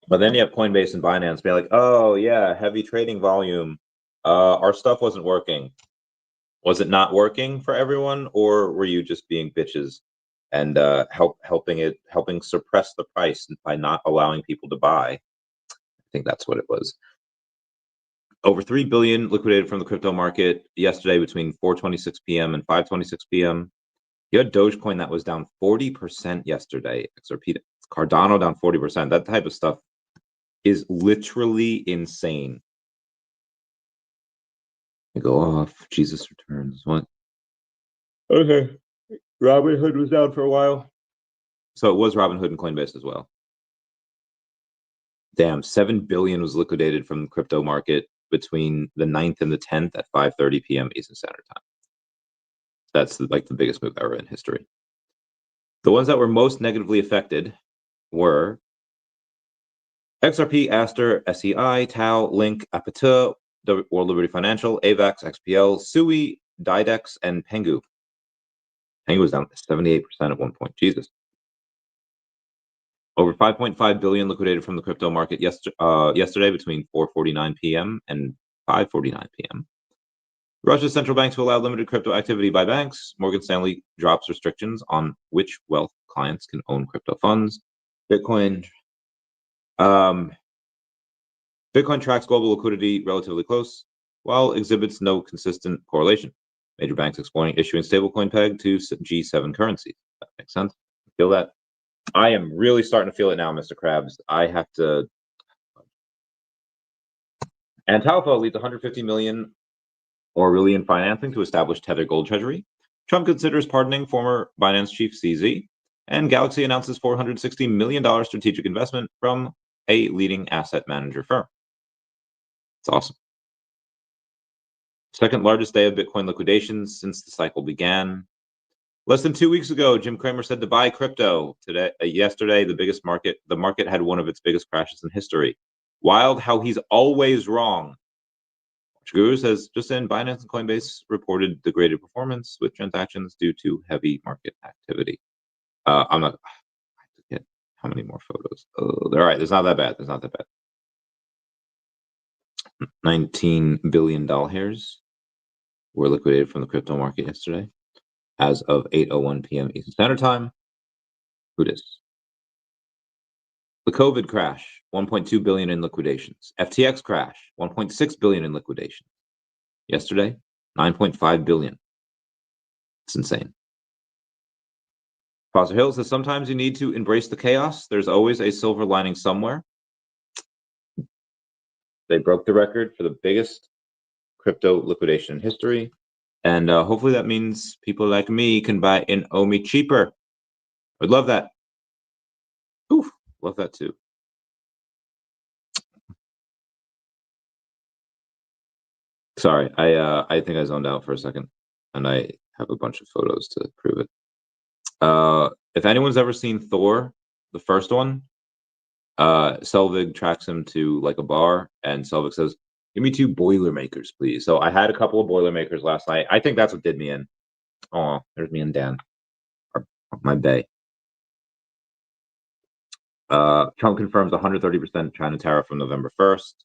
[SPEAKER 1] But then you have Coinbase and Binance being like, oh yeah, heavy trading volume. Our stuff wasn't working. Was it not working for everyone, or were you just being bitches and helping suppress the price by not allowing people to buy? I think that's what it was. Over 3 billion liquidated from the crypto market yesterday between 4:26 p.m. and 5:26 p.m. You had Dogecoin that was down 40% yesterday. XRP, Cardano down 40%. That type of stuff is literally insane. I go off. Jesus returns. What? Okay. Robinhood was down for a while. So it was Robinhood and Coinbase as well. Damn, 7 billion was liquidated from the crypto market between the 9th and the 10th at 5:30 p.m. Eastern Standard Time. That's like the biggest move ever in history. The ones that were most negatively affected were XRP, Aster, SEI, Tau, Link, Apateur, World Liberty Financial, AVAX, XPL, Sui, Didex, and Pengu. Pengu was down 78% at one point. Jesus. Over 5.5 billion liquidated from the crypto market yesterday between 4:49 p.m. and 5:49 p.m. Russia's central bank to allow limited crypto activity by banks. Morgan Stanley drops restrictions on which wealth clients can own crypto funds. Bitcoin tracks global liquidity relatively close, while exhibits no consistent correlation. Major banks exploring issuing stablecoin peg to G7 currencies. That makes sense. Feel that? I am really starting to feel it now, Mr. Krabs. I have to. Antalpha leads 150 million or really in financing to establish Tether Gold Treasury. Trump considers pardoning former Binance chief CZ. And Galaxy announces $460 million strategic investment from a leading asset manager firm. It's awesome. Second largest day of Bitcoin liquidations since the cycle began. Less than 2 weeks ago, Jim Cramer said to buy crypto. Yesterday, the market had one of its biggest crashes in history. Wild how he's always wrong. Guru says, just in, Binance and Coinbase reported degraded performance with transactions due to heavy market activity. I'm not. I have to get how many more photos? All right, there's not that bad. There's not that bad. 19 billion doll hairs were liquidated from the crypto market yesterday as of 8:01 p.m. Eastern Standard Time. Who dis? The COVID crash, 1.2 billion in liquidations. FTX crash, 1.6 billion in liquidation. Yesterday, 9.5 billion. It's insane. Foster Hill says sometimes you need to embrace the chaos. There's always a silver lining somewhere. They broke the record for the biggest crypto liquidation in history. And hopefully that means people like me can buy an OMI cheaper. I'd love that. Oof, love that too. Sorry, I think I zoned out for a second, and I have a bunch of photos to prove it. If anyone's ever seen Thor, the first one, Selvig tracks him to like a bar, and Selvig says, "Give me 2 Boilermakers, please." So I had a couple of Boilermakers last night. I think that's what did me in. Oh, there's me and Dan, my bae. Trump confirms 130% China tariff from November 1st.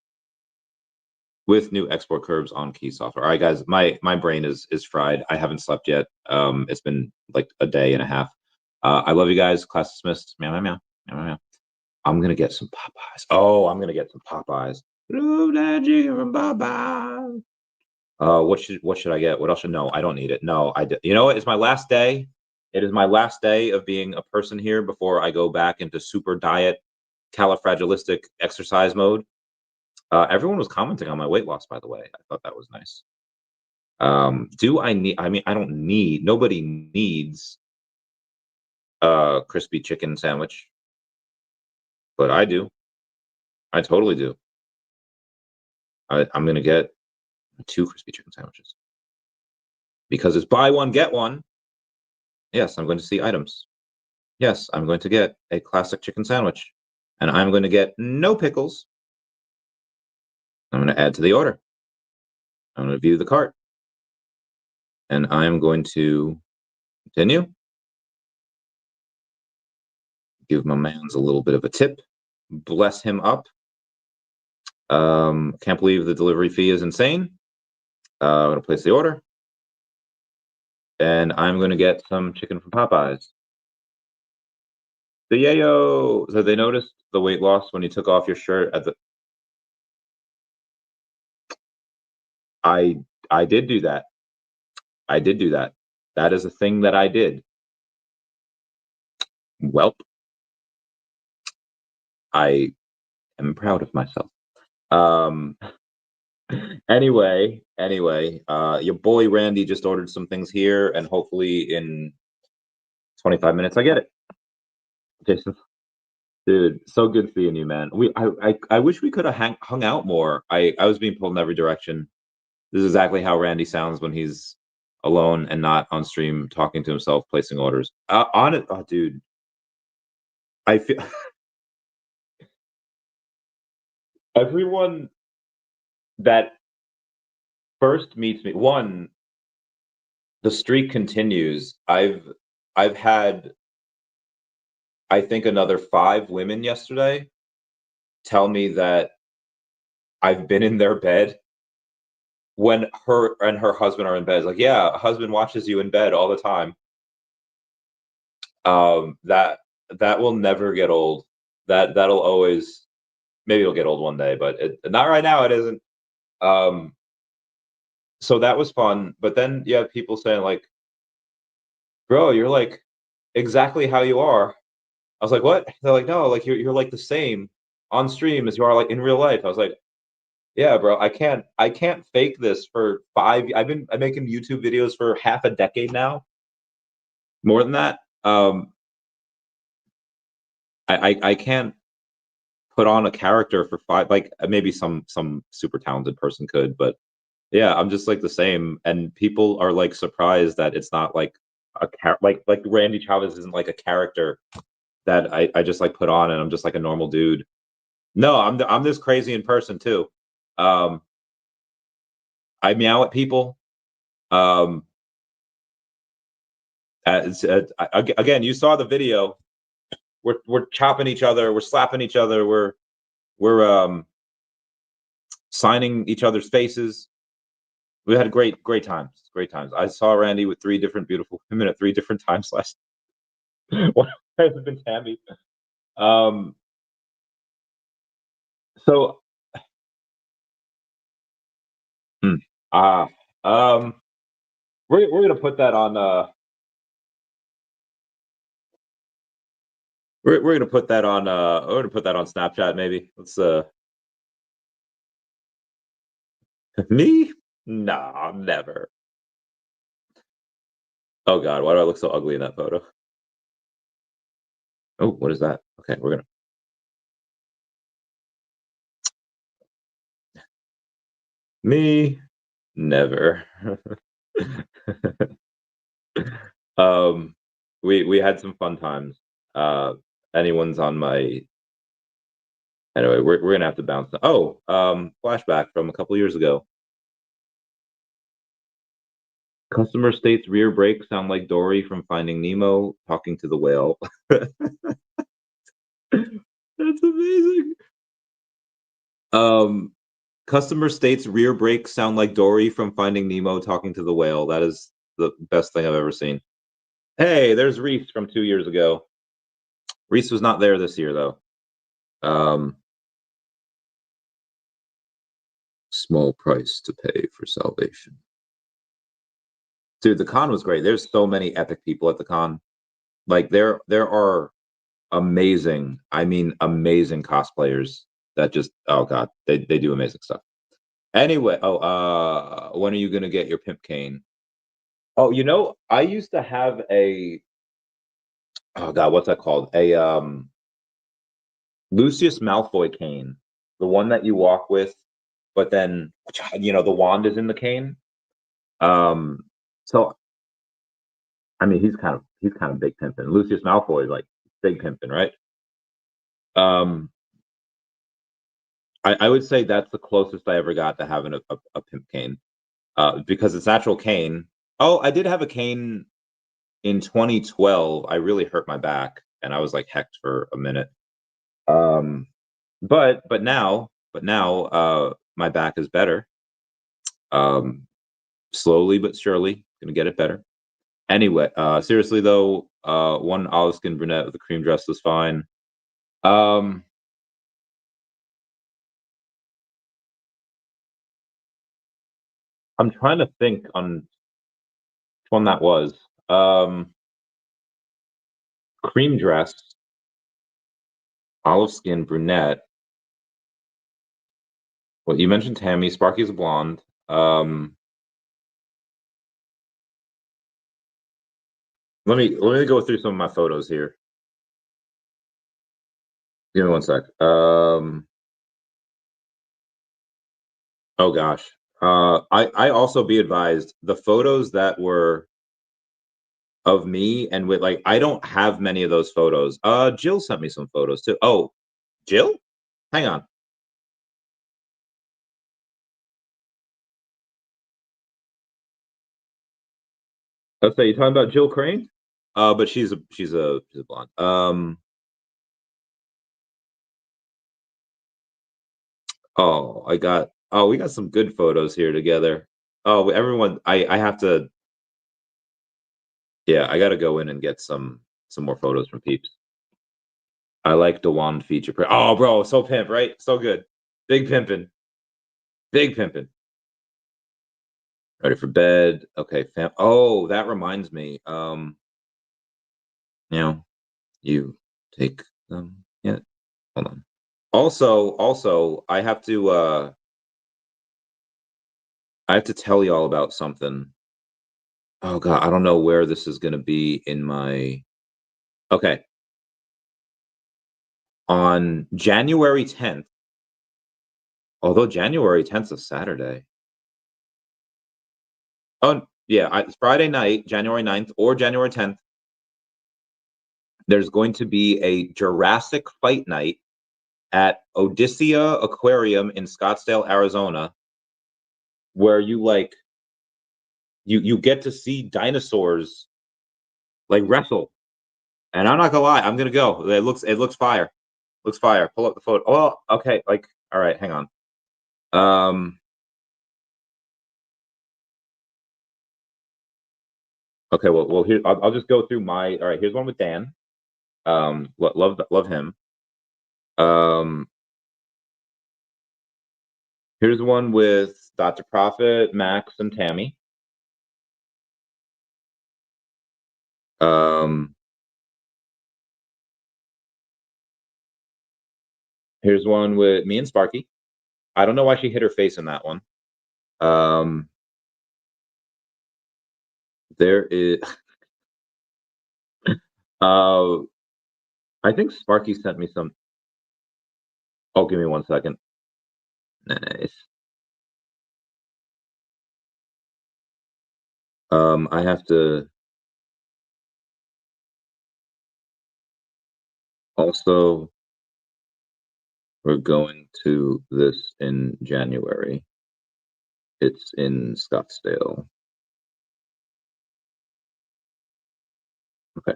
[SPEAKER 1] With new export curves on key software. All right, guys, my brain is fried. I haven't slept yet. It's been like a day and a half. I love you guys. Class dismissed. Meow, meow, meow, meow, meow. I'm gonna get some Popeyes. Oh, I'm gonna get some Popeyes. Love that chicken from Popeyes. What should I get? What else should? No, I don't need it. No, you know what? It's my last day. It is my last day of being a person here before I go back into super diet, califragilistic exercise mode. Everyone was commenting on my weight loss, by the way. I thought that was nice. Do I need? I mean, I don't need. Nobody needs a crispy chicken sandwich, but I do. I totally do. I'm gonna get 2 crispy chicken sandwiches because it's buy one get one. Yes, I'm going to see items. Yes, I'm going to get a classic chicken sandwich, and I'm going to get no pickles. I'm going to add to the order. I'm going to view the cart, and I'm going to continue. Give my man's a little bit of a tip. Bless him up. Can't believe the delivery fee is insane. I'm going to place the order, and I'm going to get some chicken from Popeyes. The yayo. So they noticed the weight loss when you took off your shirt at the. I did do that. I did do that. That is a thing that I did. Welp. I am proud of myself. Anyway, your boy Randy just ordered some things here, and hopefully in 25 minutes I get it. Jason, dude, so good seeing you, man. I wish we could have hung out more. I was being pulled in every direction. This is exactly how Randy sounds when he's alone and not on stream talking to himself, placing orders. On it, oh, dude. I feel everyone that first meets me. One, the streak continues. I've had, I think, another 5 women yesterday tell me that I've been in their bed when her and her husband are in bed. It's like, yeah, husband watches you in bed all the time. That will never get old. That'll always, maybe it'll get old one day, but not right now. It isn't. So that was fun. But then you have people saying like, bro, you're like exactly how you are. I was like, what? They're like, no, like you're like the same on stream as you are like in real life. I was like, yeah, bro, I can't fake this for 5. I'm making YouTube videos for half a decade now. More than that. I can't put on a character for 5, like maybe some super talented person could, but yeah, I'm just like the same, and people are like surprised that it's not like a like Randy Chavez isn't like a character that I just like put on and I'm just like a normal dude. No, I'm this crazy in person too. I meow at people. Again, you saw the video. We're chopping each other. We're slapping each other. We're signing each other's faces. We had great times. Great times. I saw Randy with 3 different beautiful women at 3 different times last. One has been Tammy. So, hmm, ah, um, we're gonna put that on. We're gonna put that on. We're gonna put that on Snapchat. Maybe let's. Me? Nah, never. Oh God, why do I look so ugly in that photo? Oh, what is that? Okay, we're gonna. Me? Never. um, we had some fun times. Anyone's on my. Anyway, we're gonna have to bounce. Oh, flashback from a couple years ago. Customer states rear brakes sound like Dory from Finding Nemo talking to the whale. That's amazing. Um, customer states rear brakes sound like Dory from Finding Nemo talking to the whale. That is the best thing I've ever seen. Hey, there's Reese from 2 years ago. Reese was not there this year though. Um, small price to pay for salvation. Dude, the con was great. There's so many epic people at the con. Like there are amazing, I mean amazing cosplayers that just oh god, they do amazing stuff. Anyway, when are you gonna get your pimp cane? Oh, I used to have a oh god, what's that called? A Lucius Malfoy cane, the one that you walk with, but then the wand is in the cane. Um, so I mean, he's kind of big pimping. Lucius Malfoy is like big pimping, right? Um, I would say that's the closest I ever got to having a pimp cane, because it's actual cane. Oh, I did have a cane in 2012. I really hurt my back, and I was like hecked for a minute. Um, but now, my back is better. Um, slowly but surely, gonna get it better. Anyway, seriously though, one olive skin brunette with a cream dress was fine. Um, I'm trying to think on which one that was. Um, cream dress, olive skin brunette. Well, you mentioned Tammy. Sparky's a blonde. Um, let me go through some of my photos here. Give me one sec. Oh gosh. I also be advised the photos that were of me and with like I don't have many of those photos. Jill sent me some photos too. Oh, Jill? Hang on. Okay, you talking about Jill Crane? But she's a blonde. We got some good photos here together. Oh, everyone, I have to, yeah, I got to go in and get some more photos from peeps. I like the wand feature. Oh, bro, so pimp, right? So good. Big pimpin'. Big pimpin'. Ready for bed. Okay, fam. Oh, that reminds me. You know, you take them. Yeah, hold on. Also, I have to tell y'all about something. Oh god, I don't know where this is gonna be in my okay. On January 10th, although January 10th is a Saturday. Oh yeah, it's Friday night, January 9th or January 10th. There's going to be a Jurassic Fight Night at Odyssea Aquarium in Scottsdale, Arizona, where you get to see dinosaurs like wrestle. And I'm not gonna lie, I'm gonna go. It looks fire. Looks fire. Pull up the photo. Oh, okay. Like, all right, hang on. Um, okay. Well, here I'll just go through my. All right, here's one with Dan. Love him. Um, Here's one with Dr. Prophet, Max, and Tammy. Here's one with me and Sparky. I don't know why she hit her face in that one. There is I think Sparky sent me some. Oh, give me 1 second. Nice. I have to also, we're going to this in January. It's in Scottsdale. Okay.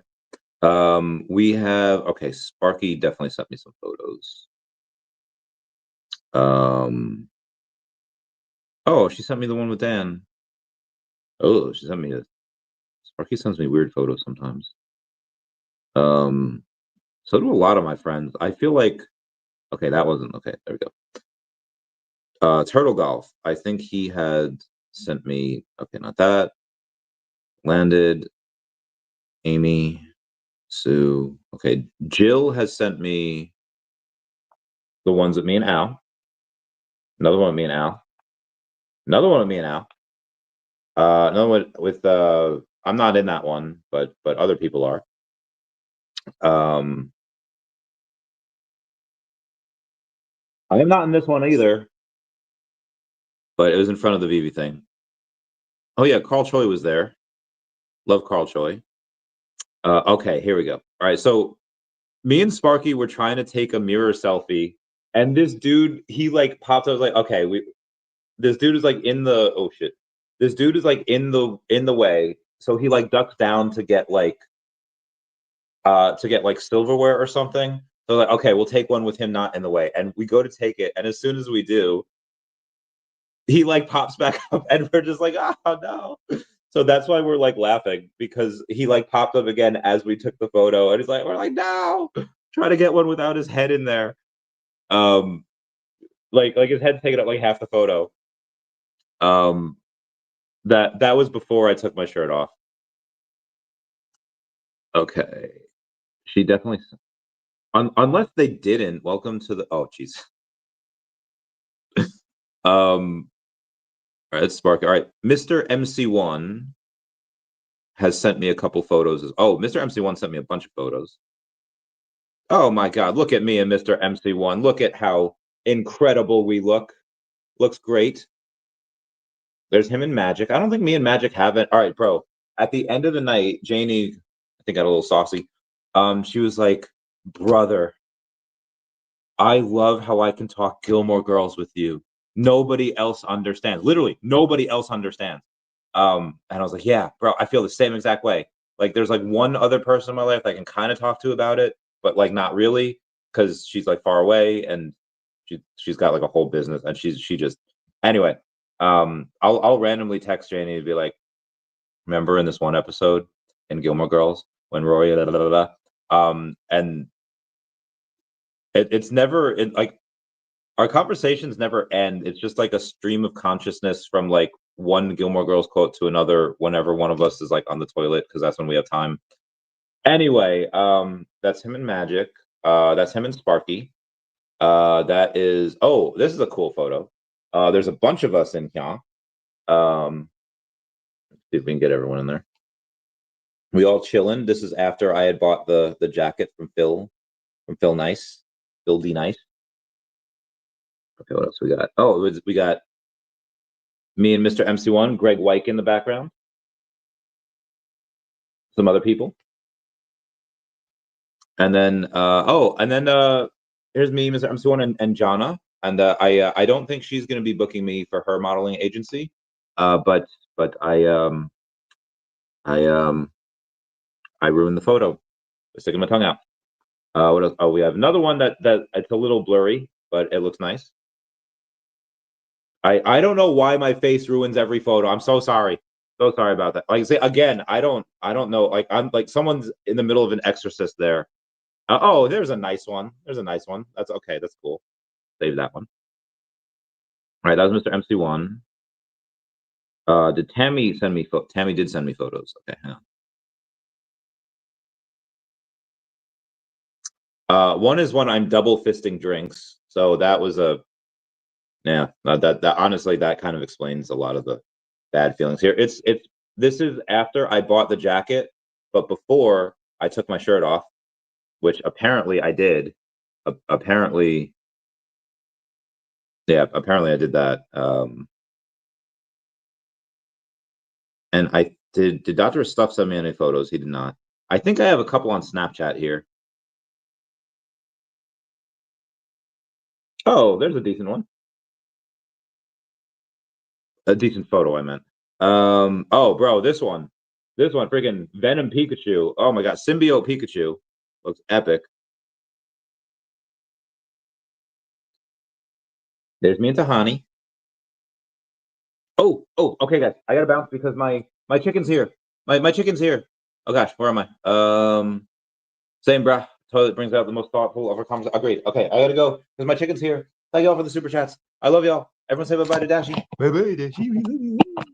[SPEAKER 1] We have, okay, Sparky definitely sent me some photos. Oh, she sent me the one with Dan. Oh, she sent me Sparky sends me weird photos sometimes. So do a lot of my friends. I feel like, okay, that wasn't, okay, there we go. Turtle Golf. I think he had sent me, okay, not that. Landed, Amy, Sue. Okay, Jill has sent me the ones with me and Al. Another one with me and Al. Another one with me and Al. Another one with I'm not in that one, but other people are. I am not in this one either, but it was in front of the VeVe thing. Oh yeah, Carl Choi was there. Love Carl Choi. Okay, here we go. All right, so me and Sparky were trying to take a mirror selfie, and this dude, he like popped up. I was like, okay, this dude is like in the, oh shit, this dude is like in the way, so he like ducks down to get like silverware or something. So like, okay, we'll take one with him not in the way, and we go to take it, and as soon as we do, he like pops back up, and we're just like, oh no. So that's why we're like laughing, because he like popped up again as we took the photo, and we're like, no, try to get one without his head in there. Like his head's taking up like half the photo. That was before I took my shirt off. Okay, she definitely. Unless they didn't. Welcome to the. Oh, jeez. All right, let's spark. All right, Mr. MC1 has sent me a couple photos. Oh, Mr. MC1 sent me a bunch of photos. Oh my God, look at me and Mr. MC1. Look at how incredible we look. Looks great. There's him and Magic. I don't think me and Magic have it. All right, bro. At the end of the night, Janie, I think, got a little saucy. She was like, brother, I love how I can talk Gilmore Girls with you. Nobody else understands. Literally, nobody else understands. And I was like, yeah, bro, I feel the same exact way. Like, there's like one other person in my life that I can kind of talk to about it, but like not really, because she's like far away and she's got like a whole business, and she just, anyway. I'll randomly text Janie and be like, remember in this one episode in Gilmore Girls when Rory, and it's never like, our conversations never end. It's just like a stream of consciousness from like one Gilmore Girls quote to another whenever one of us is like on the toilet, because that's when we have time. Anyway, that's him and Magic. That's him and Sparky. That is, oh, this is a cool photo. There's a bunch of us in here. See if we can get everyone in there. We all chilling. This is after I had bought the jacket from Phil Nice, Phil D Nice. Okay, what else we got? Oh, we got me and Mr. MC1, Greg Wyke in the background. Some other people. And then here's me, Mr. MC1, and Jana. And I don't think she's gonna be booking me for her modeling agency. But I ruined the photo. Sticking my tongue out. What else? Oh, we have another one that it's a little blurry, but it looks nice. I don't know why my face ruins every photo. I'm so sorry. So sorry about that. Like I say again, I don't know. Like I'm like someone's in the middle of an exorcist there. Oh, there's a nice one. There's a nice one. That's okay. That's cool. Save that one. right, that was Mr. MC1. Did Tammy send me Tammy did send me photos. Okay, hang on. One is when I'm double fisting drinks. So that was a that honestly that kind of explains a lot of the bad feelings here. This is after I bought the jacket, but before I took my shirt off, which apparently I did. Apparently, yeah, apparently I did that. And I did Dr. Stuff send me any photos? He did not. I think I have a couple on Snapchat here. Oh, there's a decent one. A decent photo, I meant. Oh, bro, this one, freaking Venom Pikachu. Oh my God, Symbiote Pikachu looks epic. There's me and Tahani. Oh, okay, guys, I gotta bounce because my chicken's here. My chicken's here. Oh gosh, where am I? Same, bruh. Toilet brings out the most thoughtful of our conversation. Agreed. Okay, I gotta go because my chicken's here. Thank y'all for the super chats. I love y'all. Everyone say bye bye to Dashi. Bye bye, Dashi.